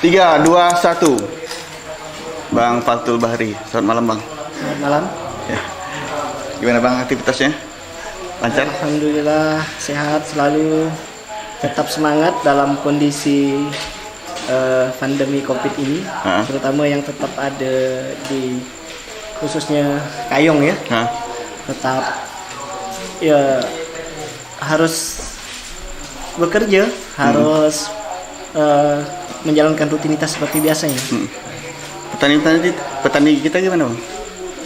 3, 2, 1. Bang Fathul Bahri, selamat malam Bang. Selamat malam. Ya. Gimana Bang aktivitasnya? Lancar? Alhamdulillah sehat selalu, tetap semangat dalam kondisi pandemi COVID ini, terutama yang tetap ada di khususnya Kayong ya. Tetap ya harus bekerja, harus menjalankan rutinitas seperti biasanya. Petani kita gimana Bang?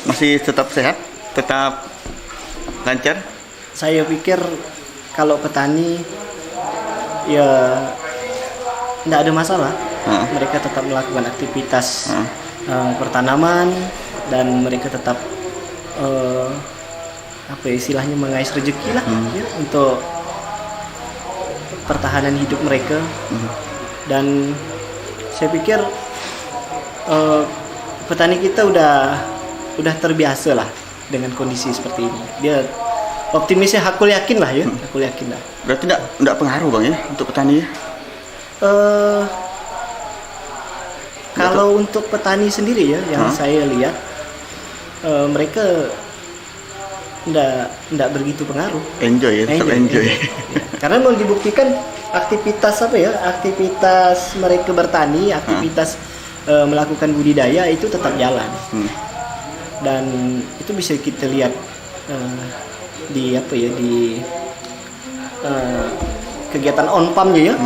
Masih tetap sehat? Tetap lancar? Saya pikir kalau petani ya tidak ada masalah. Mereka tetap melakukan aktivitas pertanaman dan mereka tetap apa istilahnya mengais rezeki lah ya, untuk pertahanan hidup mereka. Dan saya pikir petani kita udah terbiasa lah dengan kondisi seperti ini. Dia optimisnya, aku yakin lah ya, aku yakin lah. Berarti enggak pengaruh Bang ya untuk petani ya? Kalau untuk petani sendiri ya, yang saya lihat mereka enggak begitu pengaruh. Enjoy ya, tetap enjoy. Ya. Karena mau dibuktikan aktivitas aktivitas mereka bertani, aktivitas melakukan budidaya itu tetap jalan. Dan itu bisa kita lihat di kegiatan on farm ya.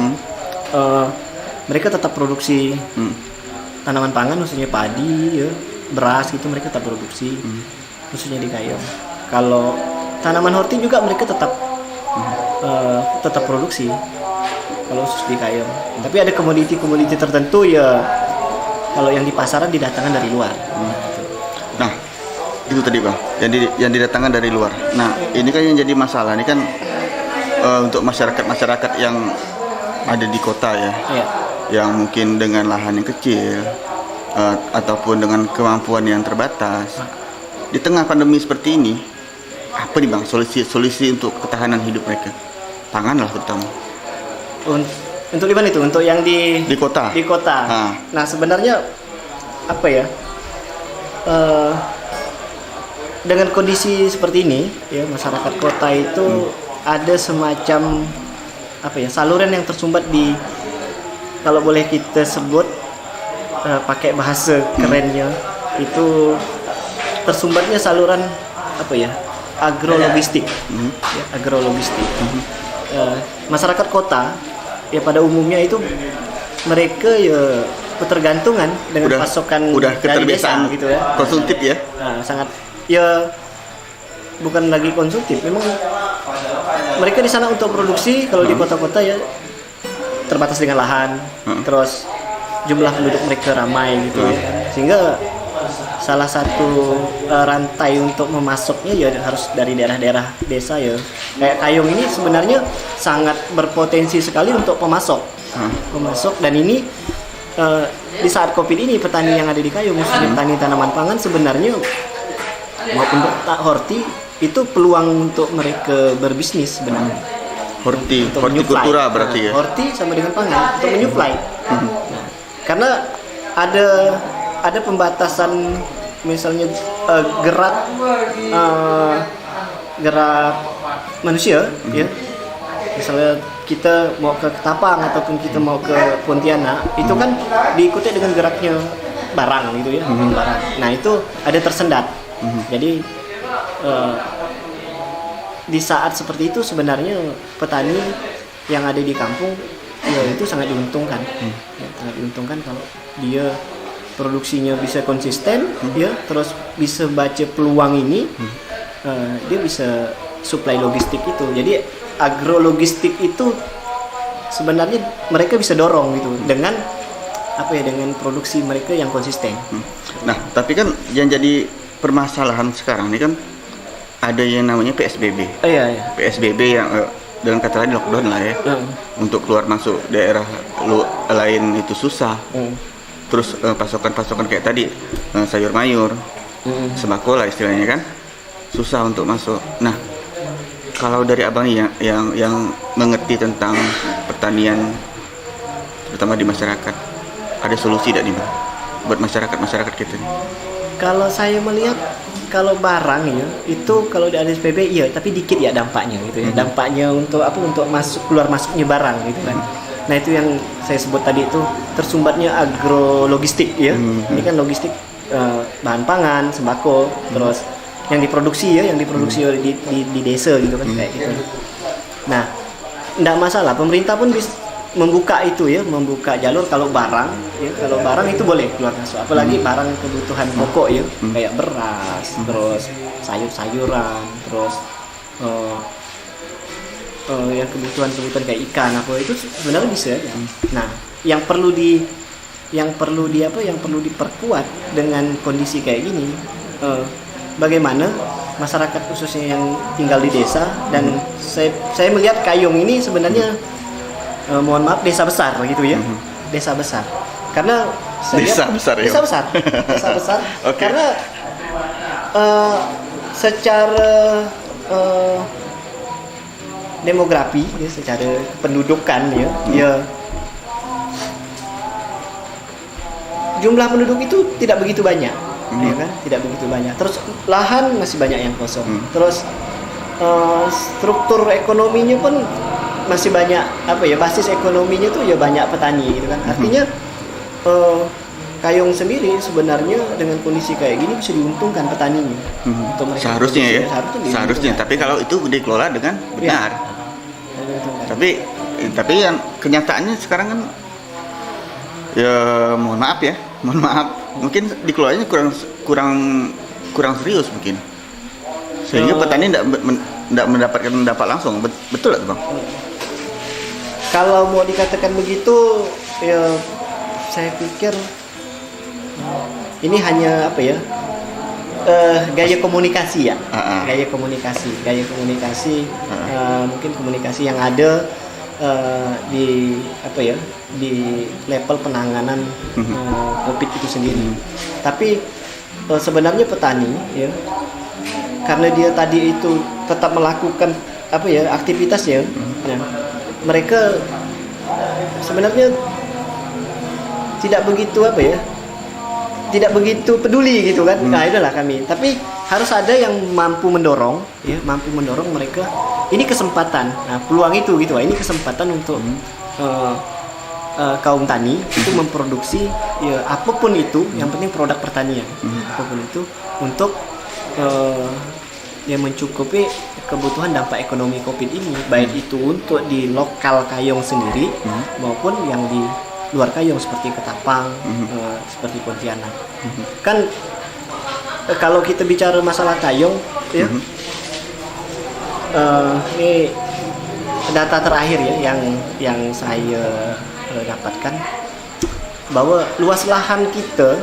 Mereka tetap produksi tanaman pangan, khususnya padi ya, beras gitu, mereka tetap produksi khususnya di Kayong. Kalau tanaman horti juga mereka tetap produksi kalau khusus di Kayong. Tapi ada komoditi tertentu ya, kalau yang di pasaran didatangkan dari luar. Nah, itu tadi Bang, yang didatangkan dari luar. Nah, ini kan yang jadi masalah. Ini kan untuk masyarakat yang ada di kota ya, yang mungkin dengan lahan yang kecil ataupun dengan kemampuan yang terbatas. Di tengah pandemi seperti ini, apa nih Bang solusi untuk ketahanan hidup mereka? Pangan lah terutama. Untuk di mana itu? Untuk yang di kota. Di kota. Nah, sebenarnya apa ya? Dengan kondisi seperti ini ya, masyarakat kota itu ada semacam saluran yang tersumbat di, kalau boleh kita sebut pakai bahasa kerennya, itu tersumbatnya saluran agrologistik. Ya, agrologistik. Masyarakat kota ya pada umumnya itu mereka ya ketergantungan dengan pasokan dari desa gitu ya. Konsumtif ya. Sangat ya, bukan lagi konsumtif, memang mereka di sana untuk produksi. Kalau di kota-kota ya terbatas dengan lahan, terus jumlah penduduk mereka ramai gitu ya, sehingga salah satu rantai untuk memasoknya ya harus dari daerah-daerah desa ya. Kayak Kayong ini sebenarnya sangat berpotensi sekali untuk pemasok, dan ini di saat COVID ini petani yang ada di Kayong, khususnya petani tanaman pangan, sebenarnya maupun horti itu peluang untuk mereka berbisnis sebenarnya. Hortikultura berarti ya. Horti sama dengan pangan untuk menyuplai. Karena ada pembatasan, misalnya gerak manusia ya. Misalnya kita mau ke Ketapang ataupun kita mau ke Pontianak, itu kan diikuti dengan geraknya barang gitu ya, barang. Nah, itu ada tersendat. Jadi di saat seperti itu sebenarnya petani yang ada di kampung ya itu sangat diuntungkan. Sangat diuntungkan kalau dia produksinya bisa konsisten, ya, terus bisa baca peluang ini, dia bisa supply logistik itu. Jadi agrologistik itu sebenarnya mereka bisa dorong gitu dengan dengan produksi mereka yang konsisten. Nah, tapi kan yang jadi permasalahan sekarang ini kan ada yang namanya PSBB. Iya. PSBB yang dengan kata lain lockdown lah ya. Untuk keluar masuk daerah lain itu susah. Terus pasokan-pasokan kayak tadi sayur mayur, sembako lah istilahnya kan, susah untuk masuk. Nah, kalau dari abang nih yang mengerti tentang pertanian terutama di masyarakat, ada solusi tidak nih Bang buat masyarakat kita nih? Kalau saya melihat kalau barang ya itu kalau di ADSPB iya tapi dikit ya dampaknya gitu ya. Dampaknya untuk apa untuk keluar masuknya barang gitu kan. Nah itu yang saya sebut tadi itu tersumbatnya agrologistik ya. Ini kan logistik bahan pangan, sembako, terus yang diproduksi di desa gitu kan kayak gitu. Nah, enggak masalah pemerintah pun bisa membuka itu ya, membuka jalur kalau barang itu boleh keluar masuk, apalagi barang kebutuhan pokok ya, kayak beras, terus sayur-sayuran, terus yang kebutuhan kayak ikan apa itu sebenarnya bisa ya. Nah, yang perlu diperkuat dengan kondisi kayak gini, bagaimana masyarakat khususnya yang tinggal di desa, dan saya melihat Kayong ini sebenarnya mohon maaf desa besar gitu ya. Desa besar. Karena desa besar. Okay. Karena secara demografi ya, secara pendudukan ya jumlah penduduk itu tidak begitu banyak. Ya kan? Tidak begitu banyak. Terus lahan masih banyak yang kosong. Terus struktur ekonominya pun masih banyak basis ekonominya tuh ya banyak petani gitu kan. Artinya Kayong sendiri sebenarnya dengan kondisi kayak gini bisa diuntungkan petaninya. Untuk mereka seharusnya ya. Seharusnya. Tapi kalau itu dikelola dengan benar. Ya. Tapi yang kenyataannya sekarang kan ya mohon maaf mungkin dikelolanya kurang serius mungkin. Sehingga petani tidak mendapatkan dampak langsung. Betul nggak Bang? Kalau mau dikatakan begitu, ya saya pikir ini hanya gaya komunikasi ya, gaya komunikasi, mungkin komunikasi yang ada di level penanganan COVID itu sendiri. Tapi sebenarnya petani ya, karena dia tadi itu tetap melakukan aktivitas ya. Mereka sebenarnya tidak begitu peduli gitu kan. Nah itulah kami, tapi harus ada yang mampu mendorong mereka. Ini kesempatan, peluang itu gitu. Ini kesempatan untuk kaum tani itu memproduksi ya apapun itu, yang penting produk pertanian, apapun itu untuk mencukupi kebutuhan dampak ekonomi COVID ini, baik itu untuk di lokal Kayong sendiri maupun yang di luar Kayong seperti Ketapang, seperti Pontianak. Kan kalau kita bicara masalah Kayong ya, ini data terakhir ya yang saya dapatkan bahwa luas lahan kita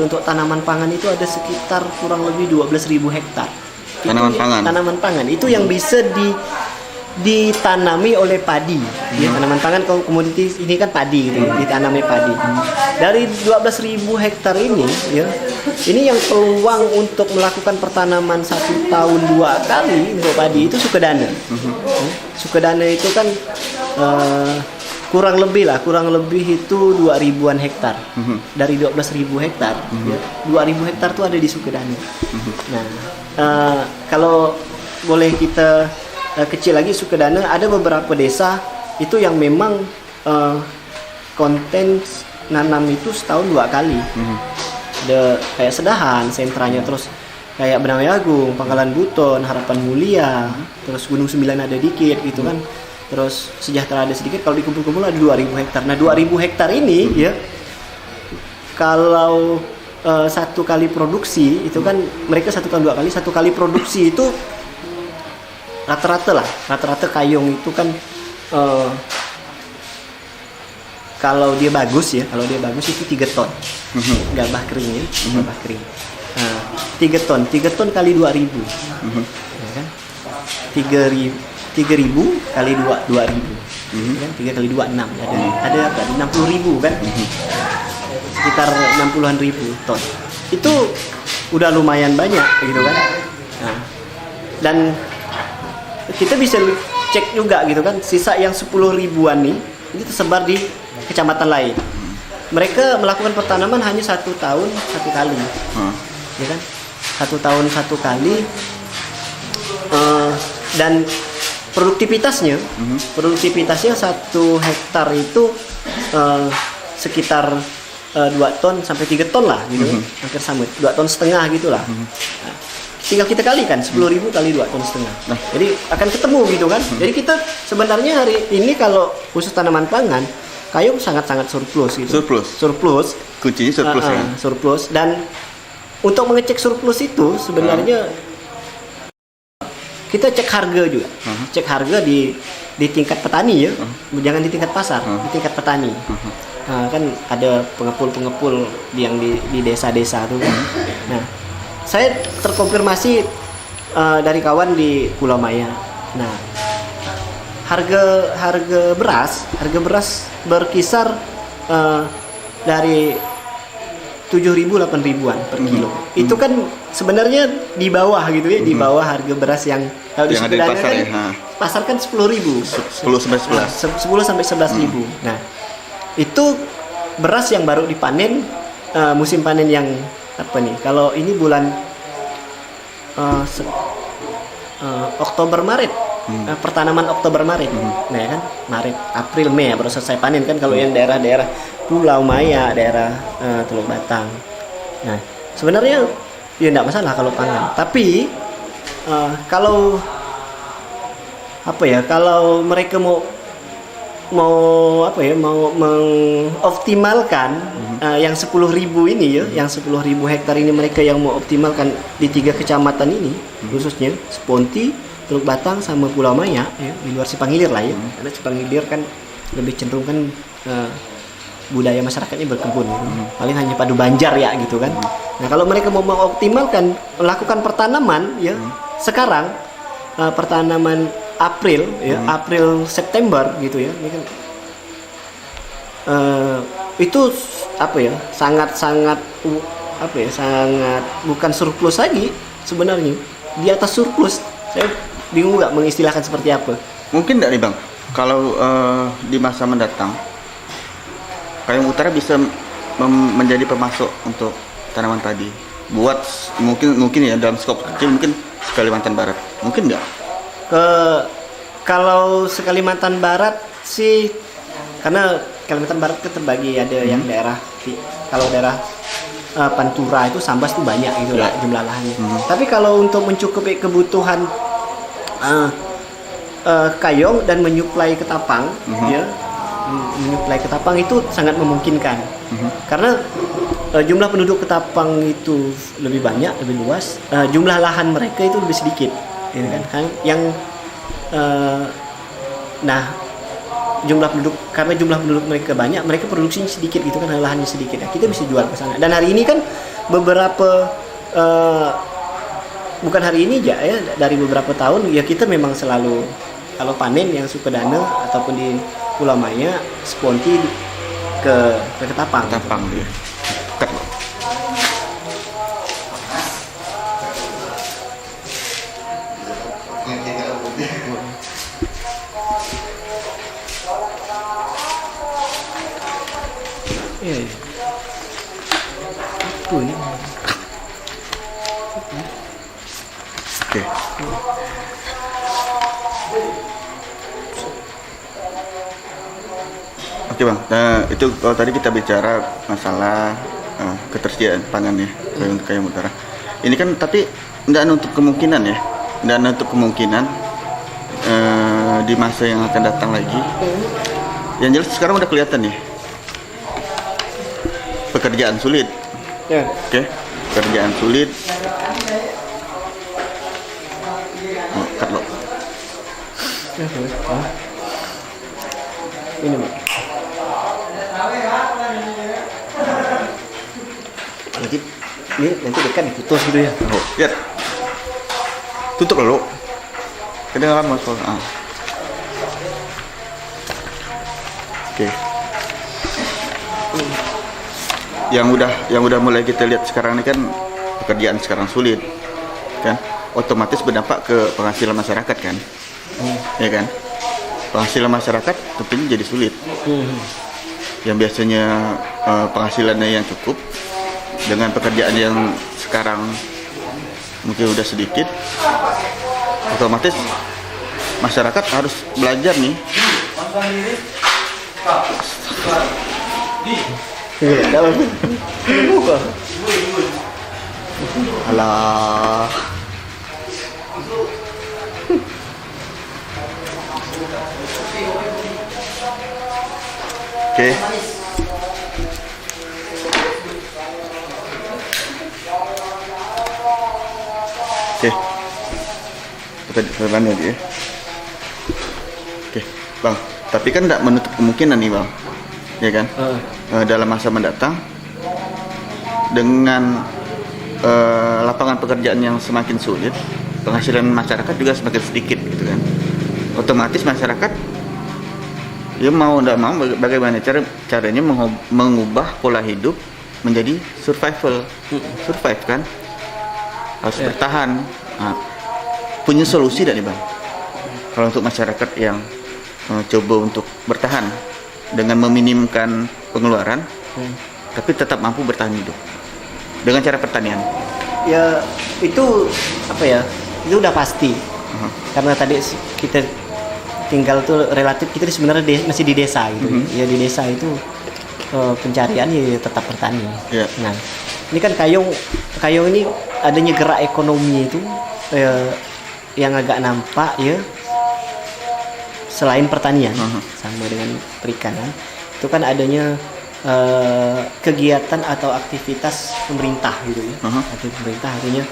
untuk tanaman pangan itu ada sekitar kurang lebih 12.000 hektar. Tanaman pangan itu yang bisa ditanami oleh padi. Ya, tanaman pangan komoditi ini kan padi gitu, ditanami padi. Dari 12.000 hektar ini ya, ini yang peluang untuk melakukan pertanaman 1 tahun 2 kali untuk padi itu Sukedana. Sukedana itu kan kurang lebih itu 2.000-an hektar. Dari 12.000 hektar ya, 2.000 hektar itu ada di Sukedana. Nah, kalau boleh kita kecil lagi Sukedana, ada beberapa desa itu yang memang konten nanam itu setahun 2 kali. Ada kayak Sedahan sentranya, terus kayak Benawai Agung, Pangkalan Buton, Harapan Mulia, terus Gunung 9 ada dikit gitu kan. Terus Sejahtera ada sedikit, kalau dikumpul-kumpul ada 2.000 hektar. Nah 2.000 hektar ini ya, kalau 1 kali produksi itu kan mereka 1 tahun 2 kali, 1 kali produksi itu rata-rata Kayong itu kan kalau dia bagus itu 3 ton gabah kering ya, gabah kering. 3 ton kali 2.000 ya kan? 3.000 kali 2.000 kan? 3 kali 2 6 ada 60.000 kan, sekitar 60-an ribu ton. Itu udah lumayan banyak gitu kan. Nah, dan kita bisa cek juga gitu kan, sisa yang 10 ribuan nih ini tersebar di kecamatan lain. mereka melakukan pertanaman hanya 1 tahun 1 kali, ya kan? 1 tahun 1 kali, dan produktivitasnya 1 hektar itu sekitar 2 ton sampai 3 ton lah gitu, hampir sama 2,5 ton gitulah. Nah, tinggal kita kalikan 10.000 kali 2,5 ton. Nah, jadi akan ketemu gitu kan. Jadi kita sebenarnya hari ini kalau khusus tanaman pangan, Kayong sangat-sangat surplus gitu. Surplus. Kuncinya surplus ya. Surplus, dan untuk mengecek surplus itu sebenarnya kita cek harga juga. Cek harga di tingkat petani ya. Jangan di tingkat pasar, di tingkat petani. Nah, kan ada pengepul yang di desa-desa tuh kan. Nah, saya terkonfirmasi dari kawan di Pulau Maya. Nah, harga beras berkisar dari 7.000-8.000-an per kilo. Itu kan sebenarnya di bawah gitu ya, di bawah harga beras yang kalau di pasar kan, ya. Pasar kan 10.000. 10 sampai 11.000. Nah, itu beras yang baru dipanen, musim panen yang apa nih? Kalau ini bulan Oktober Maret. Pertanaman Oktober Maret, nah ya kan, Maret, April, Mei ya baru selesai panen kan kalau yang daerah-daerah Pulau Maya, daerah Teluk Batang. Nah sebenarnya ya tidak masalah kalau pangan, tapi kalau apa ya, kalau mereka mau mengoptimalkan yang 10.000 ini ya, yang 10.000 hektar ini mereka yang mau optimalkan di 3 kecamatan ini, khususnya Seponti, Teluk Batang sama Pulau Maya ya, di luar Cipangilir lah ya. Karena Cipangilir kan lebih cenderung kan budaya masyarakatnya berkebun gitu. Paling hanya padu banjar ya gitu kan. Nah, kalau mereka mau mengoptimalkan melakukan pertanaman ya, sekarang pertanaman April ya, April September gitu ya. Ini kan itu apa ya? Sangat bukan surplus lagi sebenarnya. Di atas surplus. Saya bingung nggak mengistilahkan seperti apa. Mungkin nggak nih Bang, kalau di masa mendatang Kayong Utara bisa menjadi pemasok untuk tanaman padi. Buat mungkin ya dalam skop kecil, mungkin Kalimantan Barat. Mungkin nggak? Kalau Kalimantan Barat sih, karena Kalimantan Barat kan terbagi ada yang daerah kalau daerah Pantura itu Sambas tuh banyak gitu lah jumlah lahannya. Tapi kalau untuk mencukupi kebutuhan Kayong dan menyuplai Ketapang, ya, menyuplai Ketapang itu sangat memungkinkan. Karena jumlah penduduk Ketapang itu lebih banyak, lebih luas. Jumlah lahan mereka itu lebih sedikit, ya kan? Yang karena jumlah penduduk mereka banyak, mereka produksinya sedikit gitu kan, lahannya sedikit ya, kita bisa jual ke sana. Dan hari ini kan beberapa bukan hari ini aja ya, dari beberapa tahun ya kita memang selalu kalau panen yang Sukadana ataupun di Pulau Maya, Seponti ke Ketapang. Ya. Iya. Itu ini. Oke. Oke Bang, nah, itu kalau tadi kita bicara masalah ketersediaan pangan ya untuk Kayong Utara. Ini kan tapi tidak untuk kemungkinan ya, tidak untuk kemungkinan di masa yang akan datang lagi. Yang jelas sekarang udah kelihatan nih pekerjaan sulit. Ya. Oke, pekerjaan sulit. Cut lo. Ini Mbak. Nanti dekat diputus gitu ya. Oh, lihat. Tutup dulu. Kedengaran Mas. Oke. Yang udah mulai kita lihat sekarang ini kan pekerjaan sekarang sulit. Kan? Otomatis berdampak ke penghasilan masyarakat kan. Ya kan? Penghasilan masyarakat tentunya jadi sulit. Yang biasanya penghasilannya yang cukup dengan pekerjaan yang sekarang mungkin udah sedikit, otomatis masyarakat harus belajar nih. Alah. Oke. Oke. Kita mana dia? Oke, Bang. Tapi kan tidak menutup kemungkinan nih, Bang. Ya kan? Dalam masa mendatang dengan lapangan pekerjaan yang semakin sulit, penghasilan masyarakat juga semakin sedikit gitu kan. Otomatis masyarakat ya mau tidak mau bagaimana caranya mengubah pola hidup menjadi survive kan, harus bertahan. Nah, punya solusi tidak nih, Bang, kalau untuk masyarakat yang coba untuk bertahan dengan meminimkan pengeluaran tapi tetap mampu bertahan hidup dengan cara pertanian? Ya itu apa ya, itu udah pasti. Karena tadi kita tinggal tuh relatif, kita sebenarnya masih di desa gitu. Ya di desa itu pencarian ya tetap bertani. Nah ini kan Kayong ini adanya gerak ekonomi itu yang agak nampak ya, selain pertanian sama dengan perikanan, itu kan adanya kegiatan atau aktivitas pemerintah gitu ya. Atau pemerintah artinya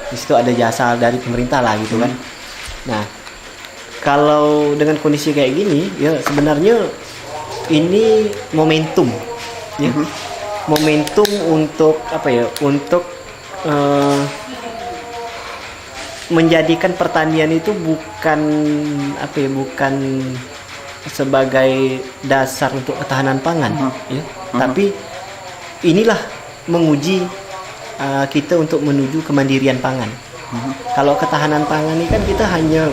di situ ada jasa dari pemerintah lah gitu kan. Nah, kalau dengan kondisi kayak gini ya sebenarnya ini momentum ya. Momentum untuk apa ya? Untuk menjadikan pertanian itu bukan apa ya? Bukan sebagai dasar untuk ketahanan pangan ya. Tapi inilah menguji kita untuk menuju kemandirian pangan. Kalau ketahanan pangan ini kan kita hanya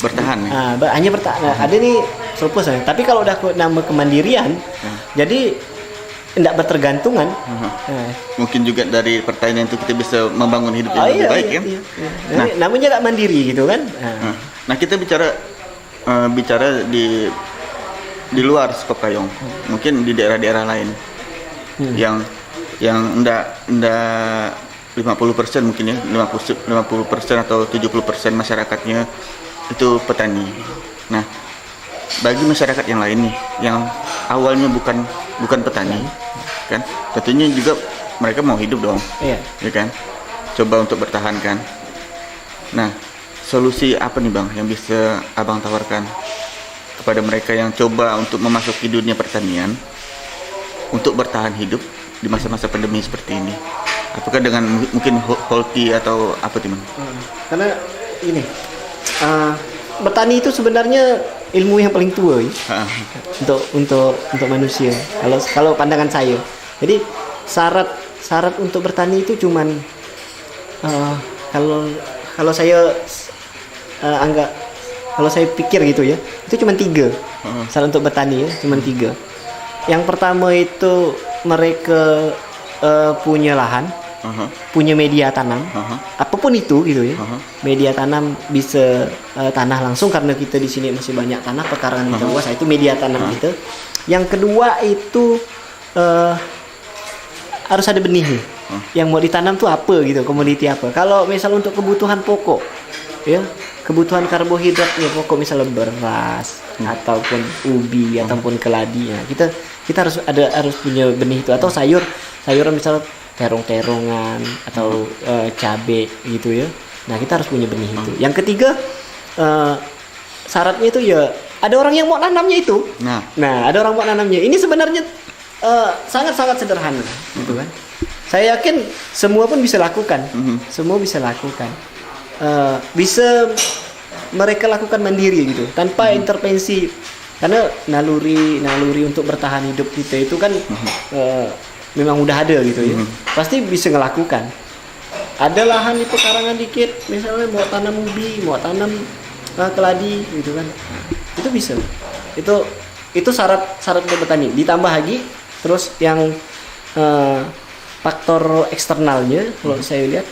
bertahan. Hanya bertahan. Ada nih surplus. Tapi kalau udah nama kemandirian, jadi tidak bertergantungan. Mungkin juga dari pertanian itu kita bisa membangun hidup yang lebih baik kan. Nah, namanya nggak mandiri gitu kan. Nah kita bicara di luar skop Kayong, mungkin di daerah-daerah lain yang enggak 50% mungkin ya, 50% atau 70% masyarakatnya itu petani. Nah, bagi masyarakat yang lain nih, yang awalnya bukan petani, kan, tentunya juga mereka mau hidup dong, ya kan, coba untuk bertahan kan. Nah, solusi apa nih Bang yang bisa Abang tawarkan kepada mereka yang coba untuk memasuki dunia pertanian untuk bertahan hidup di masa-masa pandemi seperti ini? Apakah dengan mungkin holti atau apa Bang? Karena ini bertani itu sebenarnya ilmu yang paling tua ya? untuk manusia. Kalau pandangan saya, jadi syarat untuk bertani itu cuman kalau saya anggap, kalau saya pikir gitu ya, itu cuma 3 syarat untuk bertani ya, cuma 3. Yang pertama itu mereka punya lahan, punya media tanam, apapun itu gitu ya. Media tanam bisa tanah langsung, karena kita di sini masih banyak tanah pekarangan kita luas, itu media tanam kita. Yang kedua itu harus ada benih nih. Yang mau ditanam tuh apa gitu, komoditi apa. Kalau misal untuk kebutuhan pokok ya, kebutuhan karbohidratnya pokok, misalnya beras ataupun ubi ataupun keladi, ya kita harus punya benih itu. Atau sayuran misalnya terong-terongan atau cabai gitu ya. Nah, kita harus punya benih itu. Yang ketiga, syaratnya itu ya ada orang yang mau nanamnya itu. Nah, ada orang mau nanamnya. Ini sebenarnya sangat-sangat sederhana gitu kan. Saya yakin semua pun bisa lakukan. Semua bisa lakukan. Bisa mereka lakukan mandiri gitu, tanpa intervensi. Karena naluri untuk bertahan hidup kita itu kan memang udah ada gitu ya. Pasti bisa ngelakukan. Ada lahan di pekarangan dikit, misalnya mau tanam ubi, mau tanam keladi gitu kan. Itu bisa. Itu syarat untuk bertani. Ditambah lagi terus yang faktor eksternalnya kalau saya lihat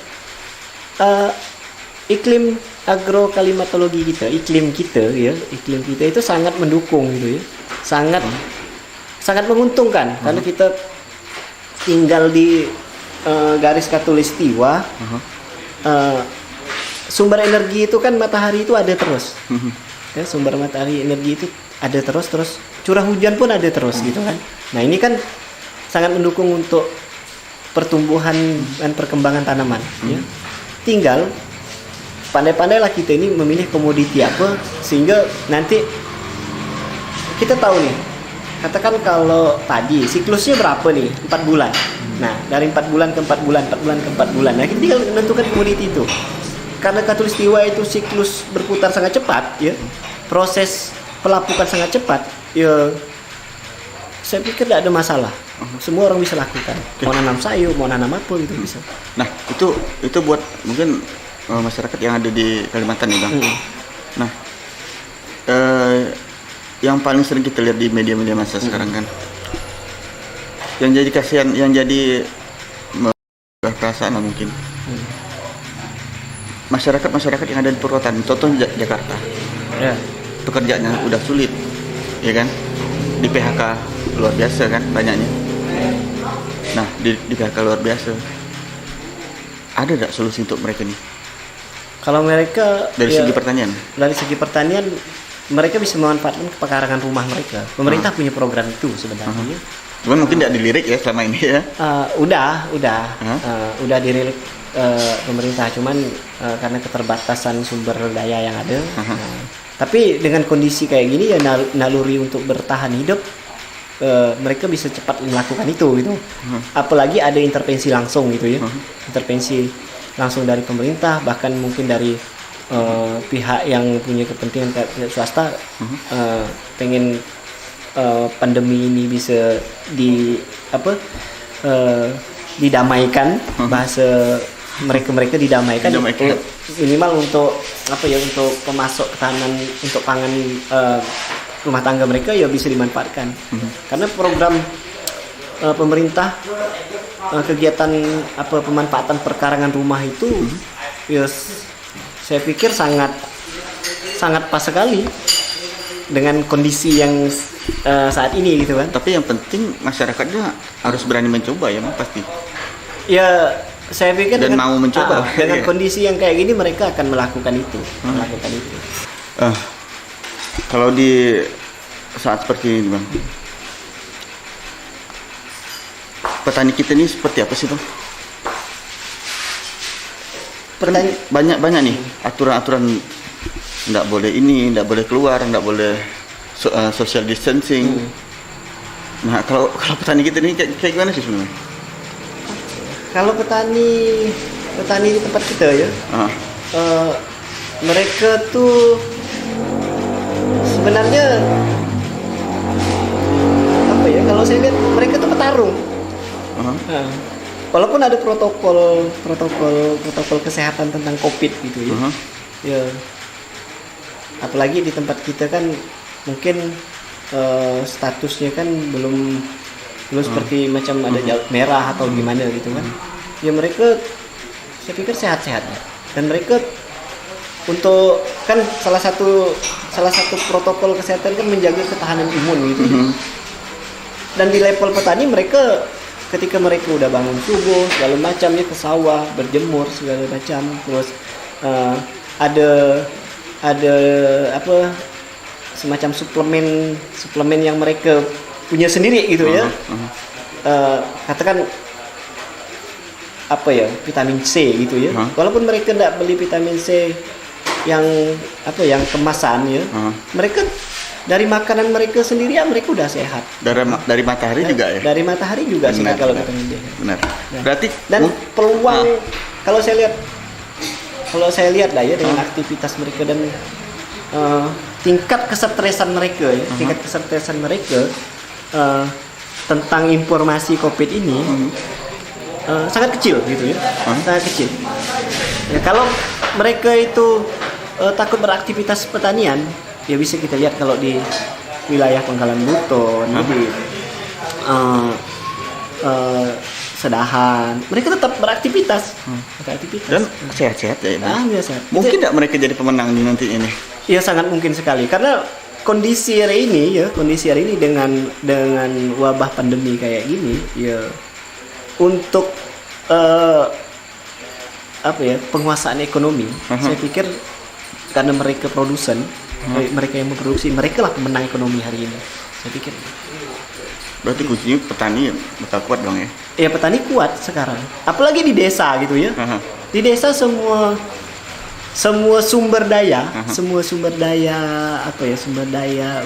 iklim agroklimatologi kita, iklim kita itu sangat mendukung gitu ya, sangat menguntungkan karena kita tinggal di garis khatulistiwa. Sumber energi itu kan matahari itu ada terus, ya, sumber matahari energi itu ada terus curah hujan pun ada terus gitu kan. Nah ini kan sangat mendukung untuk pertumbuhan dan perkembangan tanaman. Ya. Tinggal pandai-pandailah kita ini memilih komoditi apa sehingga nanti kita tahu nih. Katakan kalau tadi siklusnya berapa nih? 4 bulan. Nah dari 4 bulan ke 4 bulan, 4 bulan ke 4 bulan. Nah kita tinggal menentukan komoditi itu. Karena khatulistiwa itu siklus berputar sangat cepat, ya. Proses pelapukan sangat cepat, ya. Saya pikir tidak ada masalah. Semua orang bisa lakukan. Mau nanam sayur, mau nanam apa gitu bisa. Nah, itu buat mungkin masyarakat yang ada di Kalimantan nih, Bang. Nah, yang paling sering kita lihat di media-media massa sekarang kan, yang jadi kasihan, yang jadi perasaan mungkin masyarakat yang ada di perkotaan, contoh Jakarta, ya. Pekerjaannya udah sulit, ya kan, di PHK luar biasa kan banyaknya. Nah di PHK luar biasa, ada nggak solusi untuk mereka nih? Kalau mereka dari segi pertanian, mereka bisa memanfaatkan pekarangan rumah mereka. Pemerintah punya program itu sebenarnya. Cuman mungkin tidak dilirik ya selama ini ya. Udah dilirik pemerintah, cuman karena keterbatasan sumber daya yang ada. Tapi dengan kondisi kayak gini ya naluri untuk bertahan hidup, mereka bisa cepat melakukan itu gitu. Apalagi ada intervensi langsung gitu ya. Intervensi langsung dari pemerintah, bahkan mungkin dari pihak yang punya kepentingan kayak swasta, pengen pandemi ini bisa didamaikan, bahasa mereka didamaikan. Minimal untuk untuk pemasok ketahanan untuk pangan rumah tangga mereka ya bisa dimanfaatkan. Karena program pemerintah kegiatan pemanfaatan perkarangan rumah itu ya saya pikir sangat pas sekali dengan kondisi yang saat ini gitu kan. Tapi yang penting masyarakatnya harus berani mencoba ya, Mas, pasti. Ya, saya pikir dan mau mencoba. Dengan kondisi yang kayak gini mereka akan melakukan itu. Kalau di saat seperti ini, Bang, petani kita ini seperti apa sih, Bang? Banyak nih aturan-aturan, nggak boleh ini, nggak boleh keluar, nggak boleh social distancing. Nah, kalau petani kita ini kayak gimana sih sebenarnya? Kalau petani di tempat kita ya, mereka tuh sebenarnya kalau saya lihat mereka tuh petarung. Walaupun ada protokol kesehatan tentang COVID gitu ya. Ya. Apalagi di tempat kita kan mungkin statusnya kan belum seperti macam ada jalur merah atau gimana gitu kan. Ya mereka saya pikir sehat-sehat dan mereka untuk kan salah satu protokol kesehatan kan menjaga ketahanan imun gitu. Dan di level petani mereka ketika mereka udah bangun subuh segala macam ya ke sawah berjemur segala macam, terus ada semacam suplemen yang mereka punya sendiri gitu ya. Katakan vitamin C gitu ya. Walaupun mereka tidak beli vitamin C yang kemasan ya. Mereka dari makanan mereka sendiri ya mereka udah sehat. Dari matahari juga ya. Dari matahari juga sehat kalau vitamin D. Benar. Berarti dan peluang kalau saya lihat lah ya dengan aktivitas mereka dan tingkat kesetresan mereka ya, tentang informasi COVID ini sangat kecil gitu ya, sangat kecil. Ya, kalau mereka itu takut beraktivitas pertanian, ya bisa kita lihat kalau di wilayah Pangkalan Buton, di sedahan, mereka tetap beraktivitas. Dan sehat-sehat ya. Bang? Biasa. Mungkin nggak mereka jadi pemenang di nanti ini? Iya, sangat mungkin sekali karena kondisi hari ini dengan wabah pandemi kayak gini ya, untuk penguasaan ekonomi, saya pikir karena mereka produsen, mereka yang memproduksi, mereka lah pemenang ekonomi hari ini. Saya pikir. Berarti kuncinya petani bakal kuat dong ya? Ya, petani kuat sekarang. Apalagi di desa gitu ya. Di desa semua sumber daya, sumber daya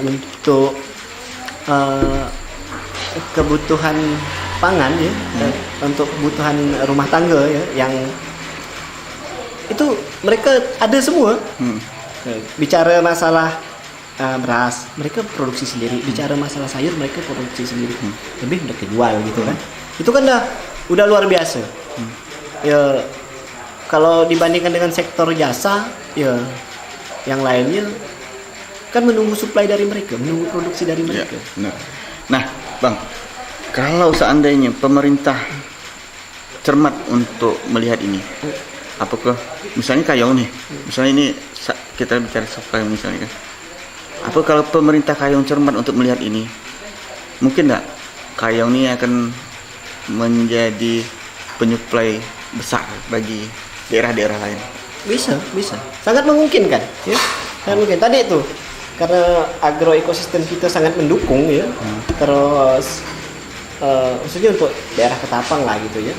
untuk kebutuhan pangan ya, untuk kebutuhan rumah tangga ya, yang itu mereka ada semua. Bicara masalah beras, mereka produksi sendiri. Bicara masalah sayur, mereka produksi sendiri. Lebih mereka jual gitu kan. Itu kan udah luar biasa. Ya, kalau dibandingkan dengan sektor jasa, ya yang lainnya kan menunggu supply dari mereka, menunggu produksi dari mereka. Ya, benar. Nah, Bang, kalau seandainya pemerintah cermat untuk melihat ini, apakah misalnya Kayong nih, misalnya ini kita bicara supply misalnya kan, apa kalau pemerintah Kayong cermat untuk melihat ini, mungkin nggak Kayong ini akan menjadi penyuplai besar bagi daerah-daerah lain? Bisa, sangat memungkinkan ya. Sangat mungkin. Tadi itu karena agro ekosistem kita sangat mendukung ya. Terus maksudnya untuk daerah Ketapang lah gitu ya.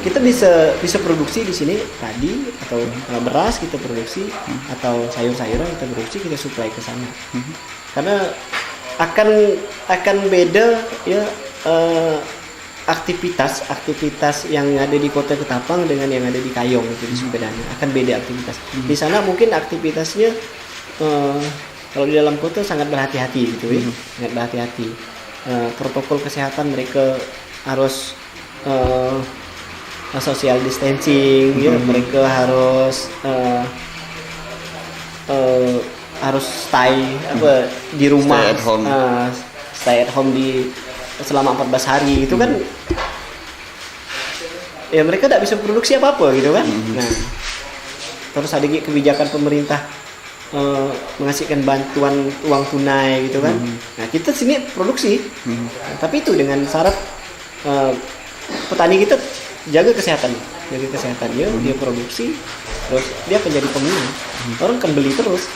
Kita bisa produksi di sini padi atau beras kita produksi, atau sayur-sayuran kita produksi, kita supply ke sana. Karena akan beda ya, aktivitas yang ada di kota Ketapang dengan yang ada di Kayong itu di Sumedang, akan beda aktivitas. Di sana mungkin aktivitasnya kalau di dalam kota sangat berhati-hati gitu ya, sangat berhati-hati. Protokol kesehatan mereka harus social distancing, ya, mereka harus stay di rumah, stay at home di selama 14 hari itu kan, ya mereka tidak bisa produksi apa-apa gitu kan. Nah, terus ada kebijakan pemerintah mengasihkan bantuan uang tunai gitu kan. Nah, kita sini produksi, tapi itu dengan syarat petani kita jaga kesehatannya, dia produksi, terus dia akan jadi pemenang. Orang akan beli terus.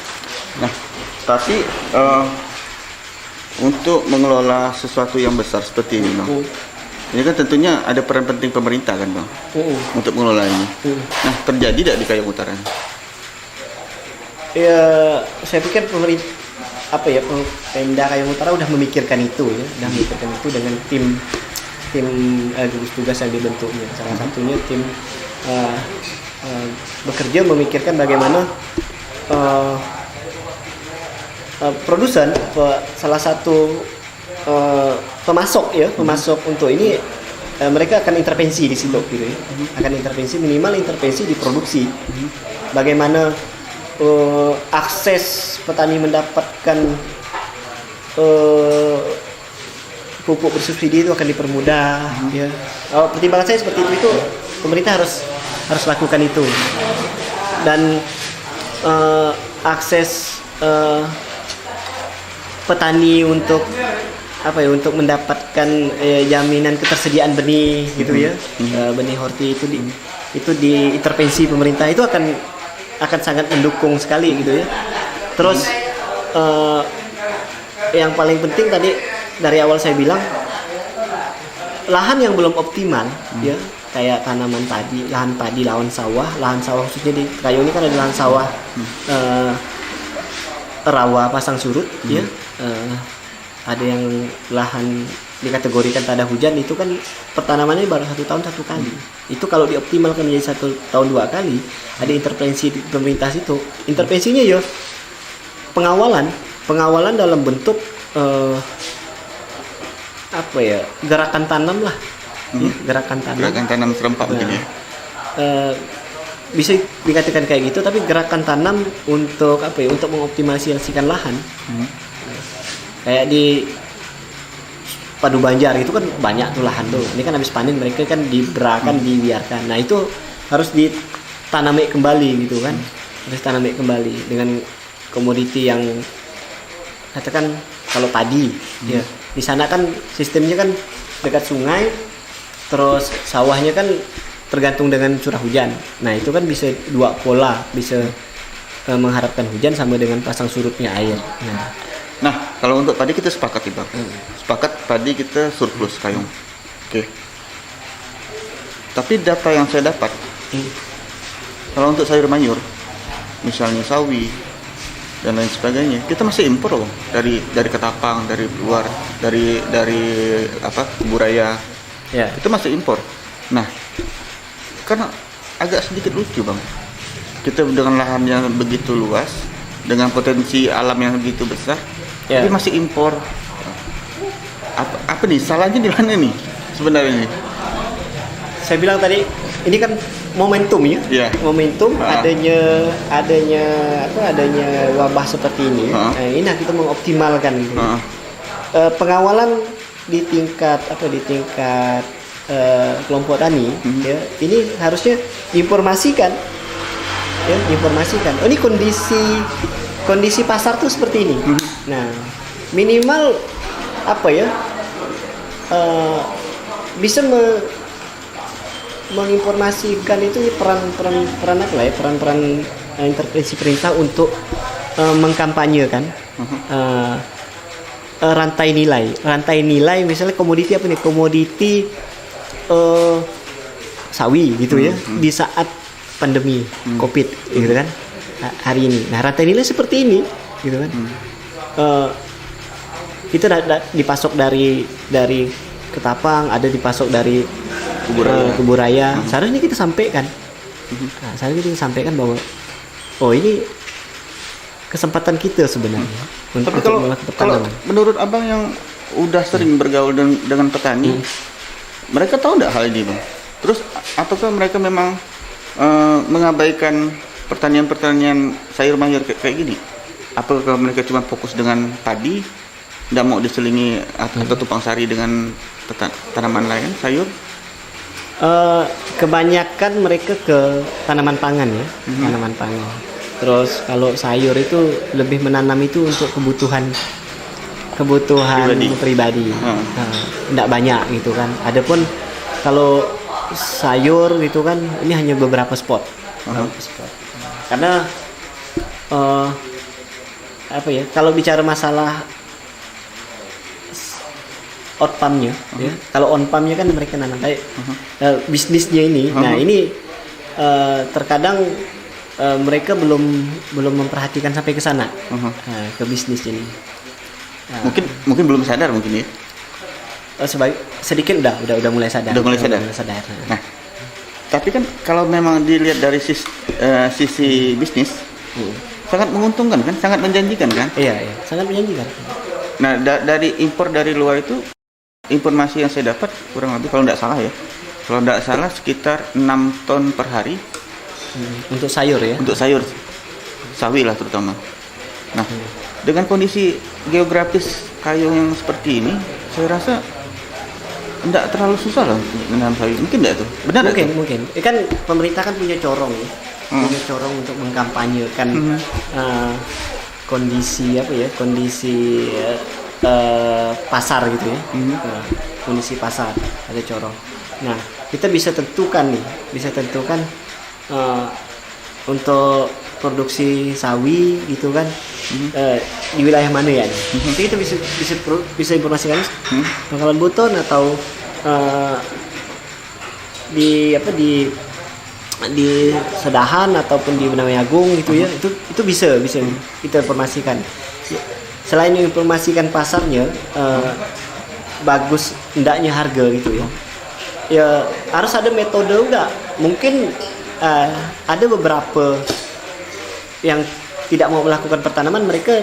Nah, tapi untuk mengelola sesuatu yang besar seperti ini, Bang, ini kan tentunya ada peran penting pemerintah kan, Bang, untuk mengelola ini. Nah, terjadi tidak di Kayong Utara? Ya, saya pikir pemerintah Pemda Kayong Utara udah memikirkan itu ya, dengan tim gugus tugas yang dibentuknya. Salah satunya tim bekerja memikirkan bagaimana produsen, salah satu pemasok untuk ini, mereka akan intervensi di situ gitu ya. Akan intervensi, minimal intervensi di produksi. Bagaimana akses petani mendapatkan pupuk bersubsidi itu akan dipermudah ya. Pertimbangan saya seperti itu pemerintah harus lakukan itu. Dan akses petani untuk untuk mendapatkan jaminan ketersediaan benih gitu ya, benih horti itu diintervensi pemerintah, itu akan sangat mendukung sekali gitu ya. Terus yang paling penting tadi dari awal saya bilang, lahan yang belum optimal ya, kayak tanaman padi, lahan sawah khususnya di Kayong ini kan ada lahan sawah rawa pasang surut ya. Ada yang lahan dikategorikan tak ada hujan, itu kan pertanamannya baru 1 tahun 1 kali. Itu kalau dioptimalkan menjadi 1 tahun 2 kali, ada intervensi di pemerintah situ. Intervensinya ya pengawalan dalam bentuk gerakan tanam lah, ya, gerakan tanam serempak mungkin ya. Bisa dikatakan kayak gitu, tapi gerakan tanam untuk untuk mengoptimalisasikan lahan. Kayak di padu banjar itu kan banyak tuh lahan tuh. Ini kan habis panen mereka kan diberakan, dibiarkan. Nah itu harus ditanami kembali gitu kan. Harus tanami kembali dengan komoditi yang katakan kalau padi ya. Di sana kan sistemnya kan dekat sungai, terus sawahnya kan tergantung dengan curah hujan. Nah itu kan bisa dua pola, bisa mengharapkan hujan sama dengan pasang surutnya air. Nah, kalau untuk padi kita sepakat nih Bang. Sepakat padi kita surplus kayung. Oke. Tapi data yang saya dapat, kalau untuk sayur mayur, misalnya sawi dan lain sebagainya, kita masih impor loh dari Ketapang, dari luar, dari Kuburaya. Ya. Itu masih impor. Nah, karena agak sedikit lucu Bang. Kita dengan lahan yang begitu luas, dengan potensi alam yang begitu besar, tapi masih impor. Apa nih salahnya di mana nih sebenarnya nih? Saya bilang tadi ini kan momentum ya. Yeah. Momentum adanya wabah seperti ini. Nah, ini kita mengoptimalkan gitu. Pengawalan di tingkat kelompok tani ya, ini harusnya diinformasikan. Oh, ini kondisi pasar tuh seperti ini. Nah, minimal bisa menginformasikan itu peran intervensi perintah untuk mengkampanyekan rantai nilai misalnya komoditi sawi gitu ya di saat pandemi COVID gitu kan hari ini. Nah rantai nilai seperti ini gitu kan. Itu dipasok dari Ketapang, ada dipasok dari Kuburaya. Seharusnya kita sampaikan. Bahwa ini kesempatan kita sebenarnya Tapi kalau menurut Abang yang udah sering bergaul dengan petani, mereka tahu nggak hal ini Bang? Terus ataukah mereka memang mengabaikan pertanian sayur mayur kayak gini? Apakah mereka cuma fokus dengan padi, tidak mau diselingi atau tupang sari dengan tanaman lain sayur? Kebanyakan mereka ke tanaman pangan ya, tanaman pangan. Terus kalau sayur itu lebih menanam itu untuk kebutuhan pribadi. Tidak banyak gitu kan. Adapun kalau sayur gitu kan ini hanya beberapa spot. Karena kalau bicara masalah outpamnya ya, kalau on-pamnya kan mereka nanam kayak bisnisnya ini. Nah ini terkadang mereka belum memperhatikan sampai ke sana, ke bisnis ini. Mungkin belum sadar mungkin ya. Sedikit udah mulai sadar. Nah, tapi kan kalau memang dilihat dari sisi bisnis, sangat menguntungkan kan, sangat menjanjikan kan? Iya, sangat menjanjikan. Nah, dari impor dari luar itu, informasi yang saya dapat kurang lebih kalau tidak salah sekitar 6 ton per hari. Untuk sayur ya? Untuk sayur, sawi lah terutama. Nah, dengan kondisi geografis kayung yang seperti ini, saya rasa tidak terlalu susah lah untuk menanam sawi. Mungkin tidak tuh? Benar mungkin. Kan pemerintah kan punya corong ya, punya corong untuk mengkampanyekan kondisi pasar gitu ya. Kondisi pasar ada corong. Nah, kita bisa tentukan untuk produksi sawi gitu kan di wilayah mana ya? Jadi kita bisa informasikan Pangkalan Buton atau di Sedahan ataupun di Benawai Agung gitu ya. Itu bisa kita informasikan. Selain informasikan pasarnya, bagus hendaknya harga gitu ya. Ya harus ada metode enggak? Mungkin ada beberapa yang tidak mau melakukan pertanaman, mereka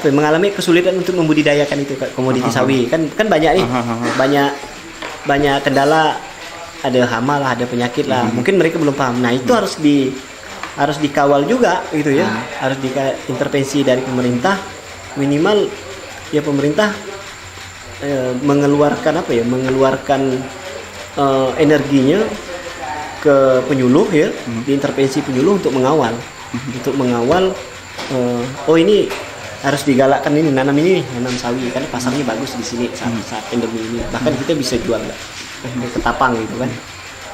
mengalami kesulitan untuk membudidayakan itu komoditi sawi. Kan banyak nih, banyak kendala, ada hama lah, ada penyakit lah. Mungkin mereka belum paham. Nah itu harus dikawal juga gitu ya. Harus intervensi dari pemerintah, minimal ya pemerintah mengeluarkan energinya ke penyuluh ya, diintervensi penyuluh untuk mengawal, oh ini harus digalakkan ini, nanam sawi karena pasarnya bagus di sini saat pandemi ini, bahkan kita bisa jual ke Ketapang gitu kan,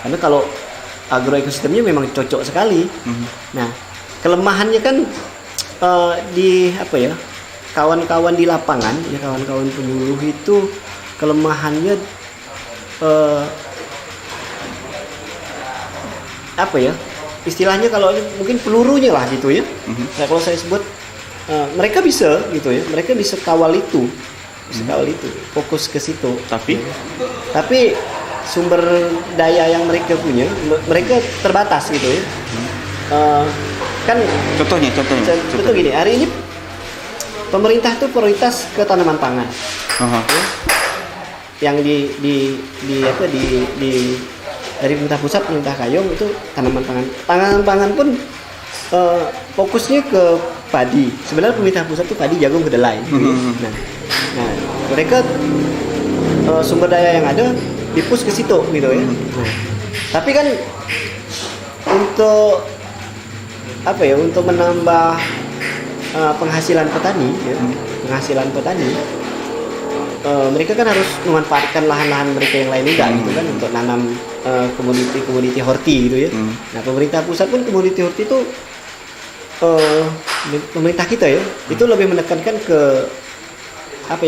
karena kalau agroekosistemnya memang cocok sekali. Nah, kelemahannya kan di kawan-kawan di lapangan ya, kawan-kawan penyuluh itu kelemahannya istilahnya kalau mungkin pelurunya lah gitu ya. Nah, kalau saya sebut mereka bisa gitu ya, mereka bisa kawal itu, fokus ke situ. Tapi sumber daya yang mereka punya, mereka terbatas gitu ya. Kan contohnya contoh gini, hari ini pemerintah tuh prioritas ke tanaman pangan. Yang dari pemerintah pusat, pemerintah Kayong itu tanaman pangan. Tanaman pangan pun fokusnya ke padi. Sebenarnya pemerintah pusat tuh padi, jagung, kedelai. Nah, mereka sumber daya yang ada dipus ke situ gitu ya. Nah, tapi kan untuk untuk menambah penghasilan petani ya, mereka kan harus memanfaatkan lahan-lahan mereka yang lain juga gitu kan, untuk nanam komoditi horti gitu ya. Nah, pemerintah pusat pun komoditi horti itu pemerintah kita ya, itu lebih menekankan ke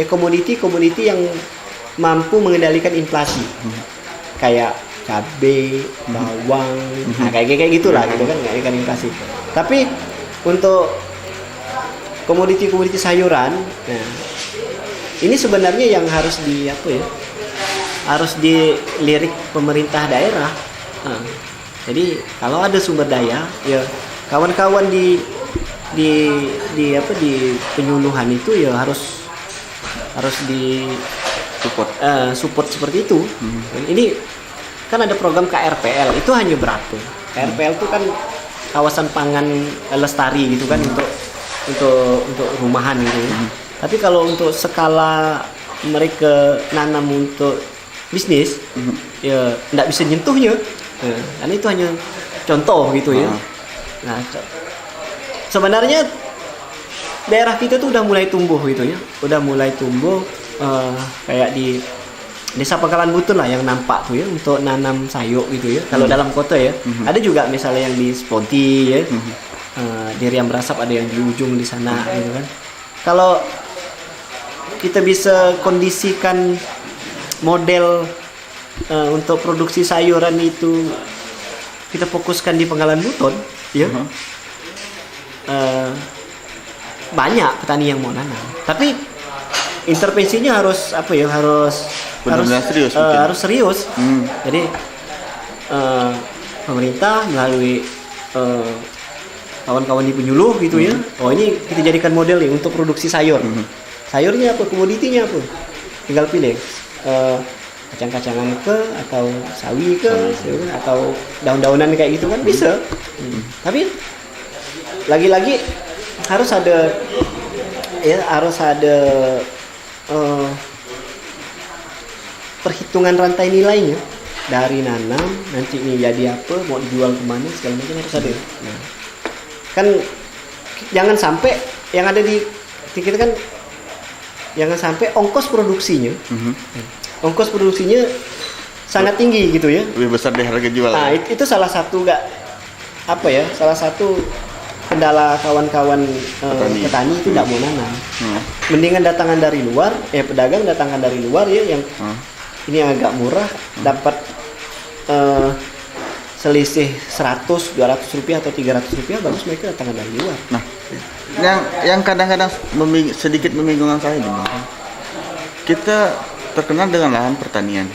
komoditi yang mampu mengendalikan inflasi, kayak cabai, bawang, kayak gitulah gitu kan, mengendalikan inflasi. Tapi untuk komoditi sayuran, nah ini sebenarnya yang harus harus dilirik pemerintah daerah. Jadi kalau ada sumber daya ya, kawan-kawan di penyuluhan itu ya harus di support seperti itu. Ini kan ada program KRPL, itu hanya berapa? KRPL itu kan kawasan pangan lestari gitu kan, untuk rumahan gitu ya. Tapi kalau untuk skala mereka nanam untuk bisnis, ya nggak bisa nyentuhnya, karena itu hanya contoh gitu ya. Nah, sebenarnya daerah kita tuh udah mulai tumbuh gitu ya, kayak di Desa Pangkalan Butun lah yang nampak tuh ya, untuk nanam sayur gitu ya. Kalau dalam kota ya, ada juga misalnya yang di Sponti ya, di Riam Rasap ada yang di ujung di sana gitu kan. Kalau kita bisa kondisikan model untuk produksi sayuran itu, kita fokuskan di Pangkalan Butun ya, banyak petani yang mau nanam. Tapi intervensinya harus serius. Jadi pemerintah melalui kawan-kawan di penyuluh gitu ya, ini kita jadikan model nih untuk produksi sayur. Sayurnya apa, komoditinya apa, tinggal pilih kacang-kacangan atau sawi atau daun-daunan kayak gitu kan bisa. Tapi lagi-lagi harus ada perhitungan rantai nilainya, dari nanam nanti ini jadi apa, mau dijual kemana, segala macam harus ada. Nah, kan jangan sampai yang ada di kita kan, jangan sampai ongkos produksinya sangat tinggi gitu ya, lebih besar dari harga jual. Nah, itu salah satu kendala kawan-kawan petani itu tidak mau nanam. Mendingan datangan dari luar, pedagang datangkan dari luar ya, yang ini agak murah, dapat selisih 100, 200 rupiah atau 300 rupiah, bagus mereka datangkan dari luar. Nah, yang kadang-kadang sedikit membingungkan saya nih, Bang. Kita terkenal dengan lahan pertanian,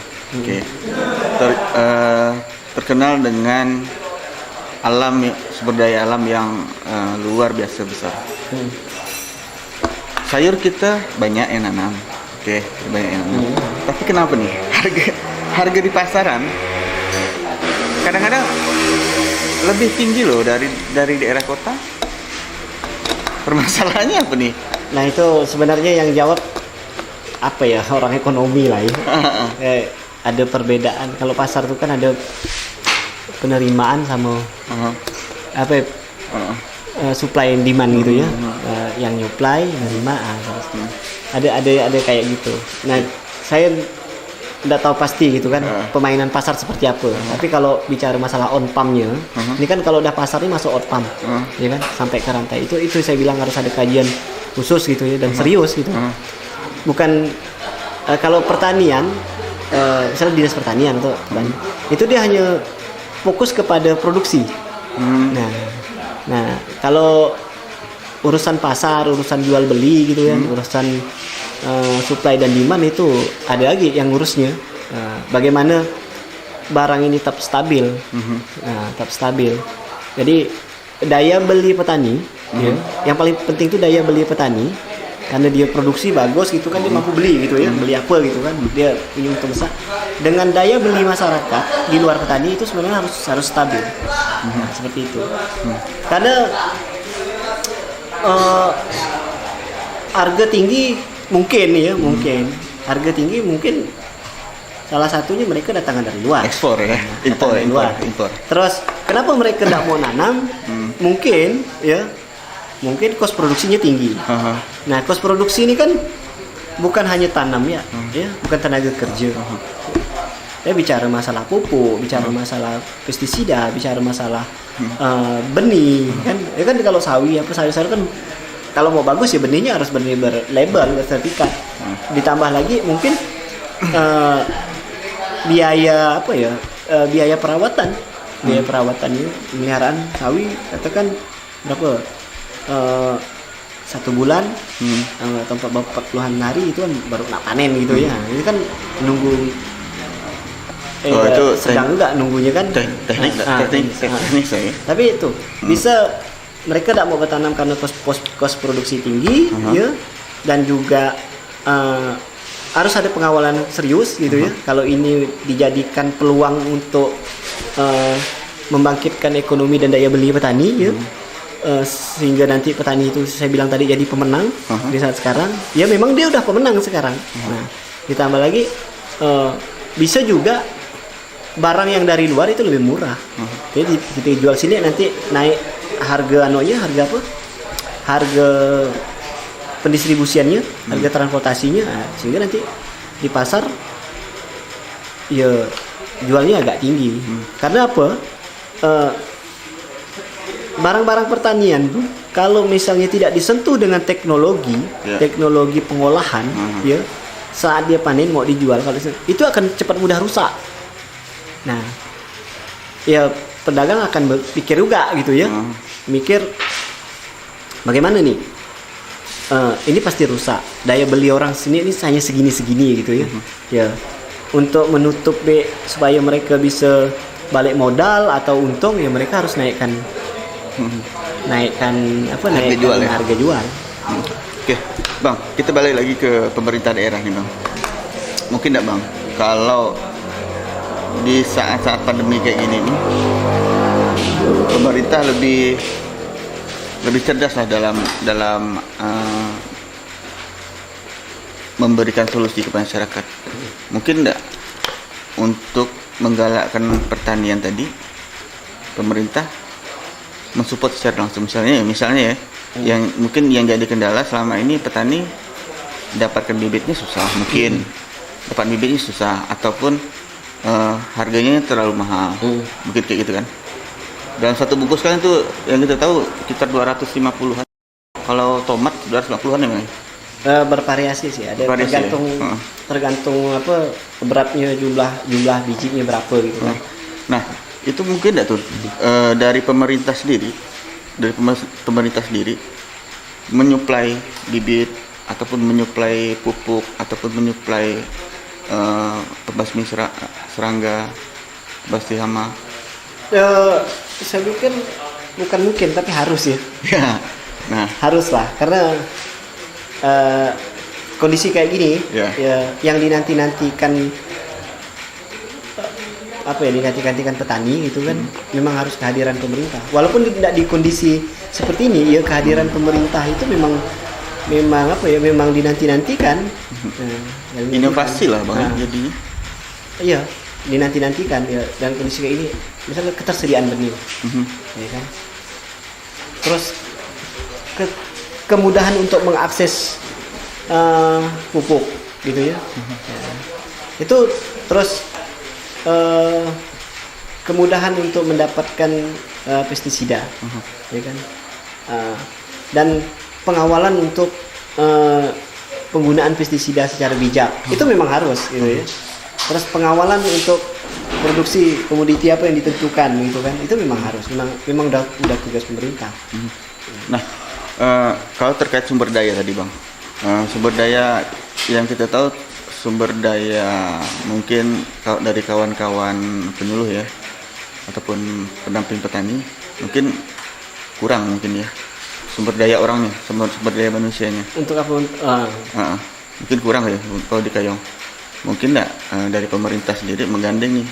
terkenal dengan alam, sumber daya alam yang luar biasa besar. Sayur kita banyak yang nanam, tapi kenapa nih harga di pasaran kadang-kadang lebih tinggi loh dari daerah kota? Permasalahannya apa nih? Nah, itu sebenarnya yang jawab apa ya, orang ekonomi lah ya. Ada perbedaan. Kalau pasar tuh kan ada penerimaan sama apa ya, supply and demand gitu ya. Yang nyuplai, nerima, ada kayak gitu. Nah, saya tidak tahu pasti gitu kan permainan pasar seperti apa. Tapi kalau bicara masalah on pumpnya, ini kan kalau udah pasar ini masuk on pump, ya kan, sampai ke rantai itu saya bilang harus ada kajian khusus gitu ya, dan serius gitu. Bukan kalau pertanian, misalnya dinas pertanian atau itu dia hanya fokus kepada produksi. Nah kalau urusan pasar, urusan jual beli gitu ya, urusan supply dan demand itu ada lagi yang ngurusnya. Bagaimana barang ini tetap stabil, tetap stabil. Jadi daya beli petani, ya, yang paling penting itu daya beli petani, karena dia produksi bagus gitu kan, dia mampu beli gitu ya, beli apa gitu kan, dia punya untung besar. Dengan daya beli masyarakat di luar petani itu sebenarnya harus stabil, seperti itu. Karena harga tinggi mungkin harga tinggi mungkin salah satunya mereka datangkan dari luar, ekspor ya, impor. Terus kenapa mereka tidak mau nanam? Mungkin cost produksinya tinggi. Nah, cost produksi ini kan bukan hanya tanam ya, bukan tenaga kerja. Ya, bicara masalah pupuk, bicara masalah pestisida, bicara masalah benih kan. Ya kan kalau sawi kan kalau mau bagus ya benihnya harus benih berlabel, bersertifikat. Ditambah lagi mungkin biaya biaya perawatan, pemeliharaan sawi katakan berapa? 1 bulan atau 40-an hari itu kan baru nak panen gitu ya. Ini kan nunggu itu sedang enggak nunggunya kan teknik saya. Tapi itu bisa mereka tidak mau bertanam karena kos produksi tinggi, ya, dan juga harus ada pengawalan serius gitu ya. Kalau ini dijadikan peluang untuk membangkitkan ekonomi dan daya beli petani, ya, sehingga nanti petani itu saya bilang tadi jadi pemenang di saat sekarang. Ya memang dia udah pemenang sekarang. Nah, ditambah lagi bisa juga barang yang dari luar itu lebih murah. Jadi kita jual sini nanti naik harga harga pendistribusiannya, harga transportasinya, sehingga nanti di pasar ya jualnya agak tinggi. Karena apa? Barang-barang pertanian tuh kalau misalnya tidak disentuh dengan teknologi pengolahan, ya, saat dia panen mau dijual, kalau itu akan cepat mudah rusak. Nah, ya pedagang akan berpikir juga gitu ya, mikir bagaimana nih, ini pasti rusak, daya beli orang sini ini hanya segini gitu ya, ya, untuk menutup supaya mereka bisa balik modal atau untung, ya mereka harus naikkan harga jual. Oke, Bang, kita balik lagi ke pemerintah daerah nih, Bang. Mungkin enggak, Bang, kalau di saat-saat pandemi kayak gini nih, pemerintah lebih cerdas lah dalam memberikan solusi kepada masyarakat. Mungkin enggak untuk menggalakkan pertanian tadi, pemerintah mensupport secara langsung, misalnya ya, yang mungkin yang jadi kendala selama ini petani dapatkan bibitnya susah, mungkin dapat bibitnya susah, ataupun harganya terlalu mahal, mungkin kayak gitu kan. Dalam satu bungkus kan itu yang kita tahu sekitar 250-an. Kalau tomat 250-an ya, Bang? Bervariasi sih, ada tergantung apa beratnya, jumlah bijinya berapa gitu kan. Nah, itu mungkin enggak tuh dari pemerintah sendiri menyuplai bibit ataupun menyuplai pupuk ataupun menyuplai pembasmi serangga, pembasmi hama. Saya pikir bukan mungkin tapi harus ya. Nah, haruslah, karena kondisi kayak gini ya, yang dinantikan dinantikan petani itu kan memang harus kehadiran pemerintah. Walaupun tidak di kondisi seperti ini ya, kehadiran pemerintah itu memang dinantikan Inovasi lah bang, jadinya. Iya, dinanti-nantikan ya, dan kondisi kayak ini, misalnya ketersediaan benih, ya kan. Terus kemudahan untuk mengakses pupuk, gitu ya. Itu terus kemudahan untuk mendapatkan pestisida, ya kan. Dan pengawalan untuk penggunaan pestisida secara bijak, itu memang harus, gitu ya. Terus pengawalan untuk produksi komoditi apa yang ditentukan, gitu kan, itu memang harus, memang udah tugas pemerintah. Nah, kalau terkait sumber daya tadi bang, sumber daya yang kita tahu, sumber daya mungkin kalau dari kawan-kawan penyuluh ya, ataupun pendamping petani, mungkin kurang mungkin ya, sumber daya orangnya, sumber daya manusianya. Untuk apa? Mungkin kurang ya kalau di Kayong. Mungkin nggak dari pemerintah sendiri menggandeng nih,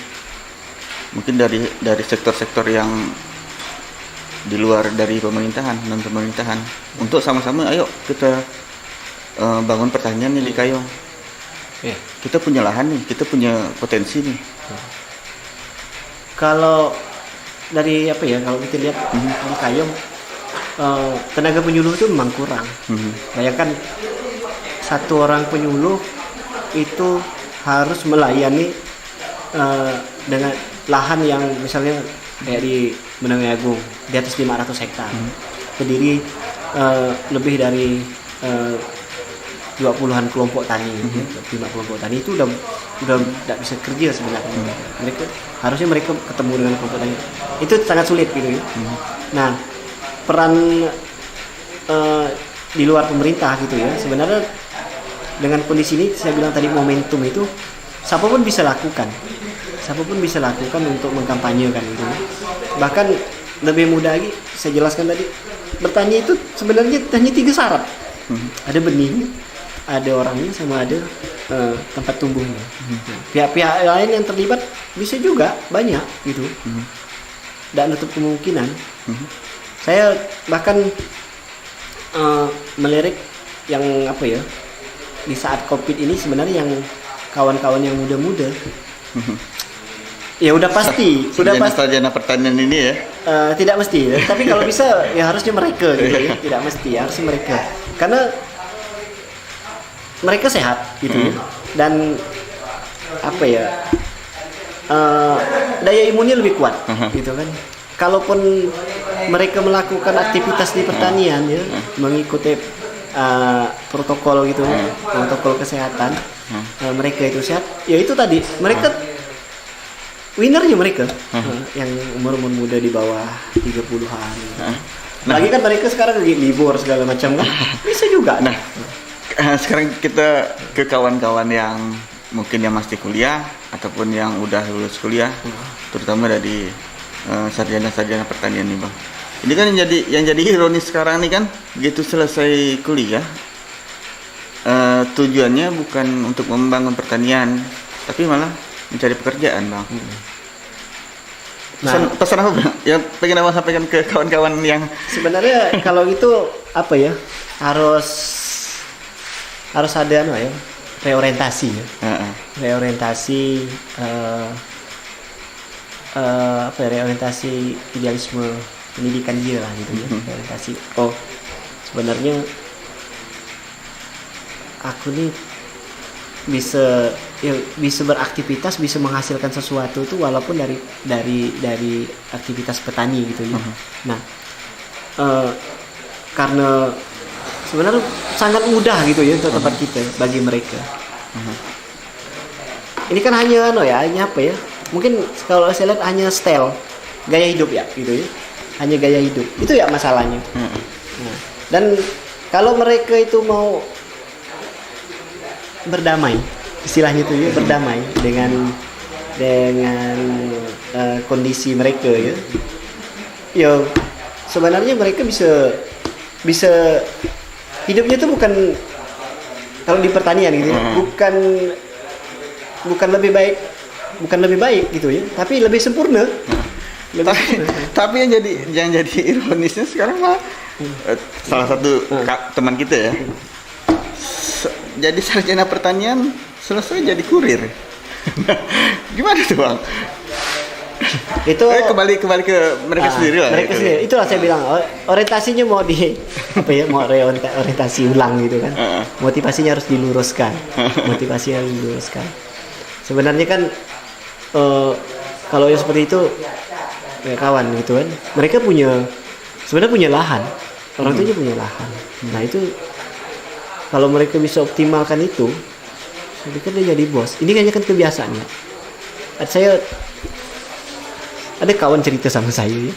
mungkin dari sektor-sektor yang di luar dari pemerintahan, non pemerintahan, untuk sama-sama ayo kita bangun pertanian nih di Kayong. Kita punya lahan nih, kita punya potensi nih. Kalau dari apa ya, kalau kita lihat di Kayong, tenaga penyuluh itu memang kurang. Bayangkan satu orang penyuluh itu harus melayani dengan lahan yang misalnya kayak di Menangi Agung di atas 500 hektar, terdiri lebih dari 20-an kelompok tani, 5 kelompok tani itu udah tidak bisa kerja sebenarnya. Harusnya mereka ketemu dengan kelompok tani, itu sangat sulit gitu ya. Nah, peran di luar pemerintah gitu ya, sebenarnya dengan kondisi ini saya bilang tadi, momentum itu siapapun bisa lakukan untuk mengkampanyekan itu. Bahkan lebih mudah lagi, saya jelaskan tadi, bertani itu sebenarnya hanya 3 syarat. Ada benih, ada orangnya, sama ada tempat tumbuhnya. Pihak-pihak lain yang terlibat bisa juga banyak gitu. Dan untuk kemungkinan, saya bahkan melirik yang apa ya, di saat COVID ini sebenarnya yang kawan-kawan yang muda-muda, ya udah pasti, sarjana pertanian ini ya. Tidak mesti, tapi kalau bisa ya harusnya mereka gitu ya. Tidak mesti, harusnya mereka, karena mereka sehat gitu ya. Dan apa ya, daya imunnya lebih kuat gitu kan. Kalaupun mereka melakukan aktivitas di pertanian ya, mengikuti protokol gitu, protokol kesehatan, mereka itu sehat, ya itu tadi mereka winnernya mereka, yang umur muda di bawah 30-an. Lagi kan mereka sekarang lagi libur segala macam kan, bisa juga. Nah, sekarang kita ke kawan-kawan yang mungkin yang masih kuliah ataupun yang udah lulus kuliah, terutama dari sarjana-sarjana pertanian nih bang. Ini kan yang jadi ironis sekarang nih kan, begitu selesai kuliah, tujuannya bukan untuk membangun pertanian, tapi malah mencari pekerjaan bang. Pesan apa bang? Yang pengen abang sampaikan ke kawan-kawan yang sebenarnya kalau itu apa ya, harus ada reorientasi ya. Reorientasi reorientasi idealisme pendidikan dia lah gitu ya. Reorientasi, sebenarnya aku nih bisa beraktivitas, bisa menghasilkan sesuatu itu walaupun dari aktivitas petani gitu ya. Nah, karena sebenarnya sangat mudah gitu ya untuk tempat kita, bagi mereka. Ini kan hanya hanya apa ya? Mungkin kalau saya lihat hanya style, gaya hidup ya gitu ya. Hanya gaya hidup. Itu ya masalahnya. Nah, dan kalau mereka itu mau berdamai, istilahnya itu ya, berdamai dengan kondisi mereka ya. Ya sebenarnya mereka bisa hidupnya itu bukan, kalau di pertanian gitu ya, bukan lebih baik gitu ya, tapi lebih sempurna. Tapi yang jadi ironisnya sekarang mah salah satu teman kita ya, jadi sarjana pertanian selesai jadi kurir. Gimana tuh bang? Itu kembali ke mereka sendiri lah. Mereka sendiri. Itulah saya bilang orientasinya mau di apa ya, mau orientasi ulang gitu kan. Motivasinya harus diluruskan. Sebenarnya kan kalau yang seperti itu ya kawan gitu kan. Mereka sebenarnya punya lahan. Orang tuanya punya lahan. Nah itu kalau mereka bisa optimalkan itu, saya pikir dia jadi bos. Ini kayaknya kan kebiasaannya. Ada kawan cerita sama saya ya.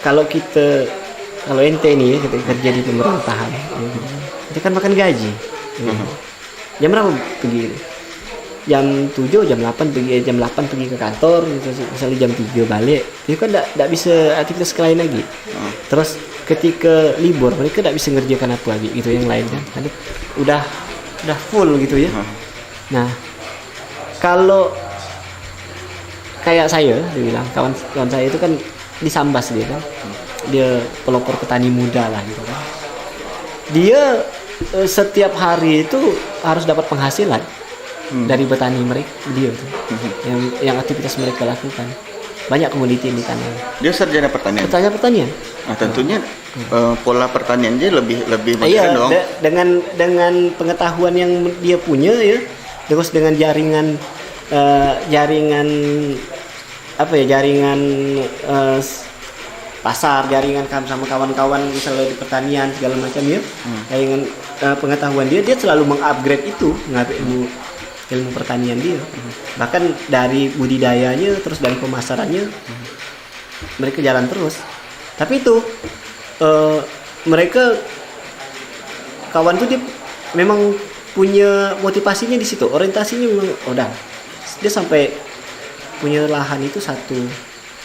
Kalau ente nih ya, kita kerja di pemerintahan, kita kan makan gaji. Jam berapa pergi? Jam 7, jam 8 pergi ke kantor, misalnya jam 3 balik. Itu kan tidak bisa aktivitas lain lagi. Terus ketika libur mereka tidak bisa ngerjakan apa lagi gitu yang lain kan. Karena udah full gitu ya. Nah, kalau kayak saya, dia bilang kawan saya itu kan di Sambas dia kan, dia pelopor petani muda lah gitu kan. Dia setiap hari itu harus dapat penghasilan dari petani mereka dia tuh, yang aktivitas mereka lakukan. Banyak komoditi yang ditanam. Dia sarjana pertanian. Nah tentunya pola pertanian dia lebih modern dong. Dengan pengetahuan yang dia punya ya, terus dengan jaringan pasar, jaringan sama kawan-kawan misalnya di pertanian segala macam ya, jaringan pengetahuan dia selalu mengupgrade itu ilmu pertanian dia. Bahkan dari budidayanya terus dari pemasarannya mereka jalan terus. Tapi itu mereka kawan tuh dia memang punya motivasinya di situ, orientasinya memang udah. Dia sampai punya lahan itu 1,5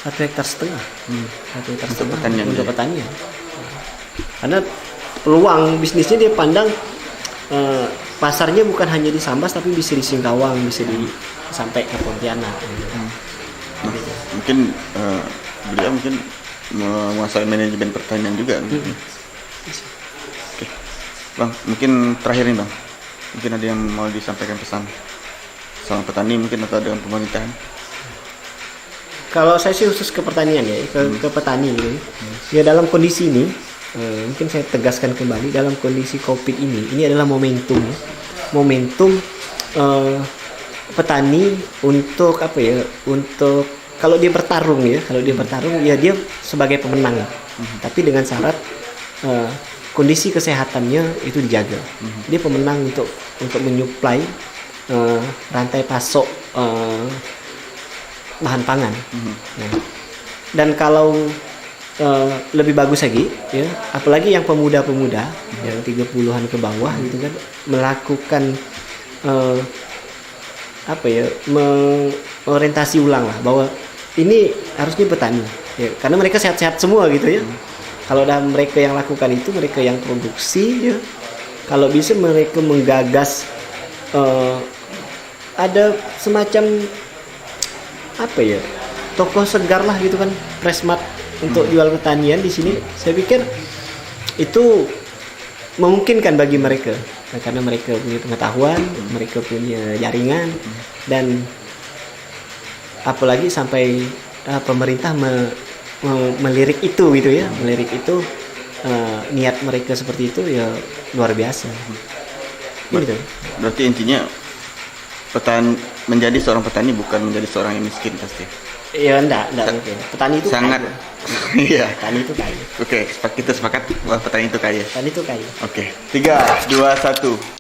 hektar. 1,5 hektar untuk pertanian. Karena peluang bisnisnya dia pandang pasarnya bukan hanya di Sambas tapi bisa di Singkawang, bisa sampai ke Pontianak. Mungkin beliau menguasai manajemen pertanian juga. Oke. Bang, mungkin terakhir nih bang, mungkin ada yang mau disampaikan pesan sama petani mungkin atau dengan pemerintahan? Kalau saya sih khusus ke pertanian ya, ke petani gitu. Ya dalam kondisi ini, mungkin saya tegaskan kembali, dalam kondisi COVID ini adalah momentum ya. Momentum petani untuk apa ya? Untuk kalau dia bertarung ya dia sebagai pemenang. Tapi dengan syarat kondisi kesehatannya itu dijaga. Dia pemenang untuk menyuplai rantai pasok bahan pangan. Nah, dan kalau lebih bagus lagi ya, apalagi yang pemuda-pemuda yang 30-an ke bawah gitu kan, melakukan orientasi ulang lah bahwa ini harusnya petani ya, karena mereka sehat-sehat semua gitu ya. Kalau mereka yang lakukan itu, mereka yang produksi ya, kalau bisa mereka menggagas ada semacam toko segar lah gitu kan, presmat untuk jual pertanian di sini. Saya pikir itu memungkinkan bagi mereka, karena mereka punya pengetahuan, mereka punya jaringan, dan apalagi sampai pemerintah melirik itu gitu ya, niat mereka seperti itu ya luar biasa. Gitu. Berarti intinya menjadi seorang petani bukan menjadi seorang yang miskin pasti. Iya, enggak mungkin. Petani itu sangat kaya. Iya. Petani itu kaya. Oke, kita sepakat bahwa petani itu kaya. Petani itu kaya. Oke. 3, 2, 1.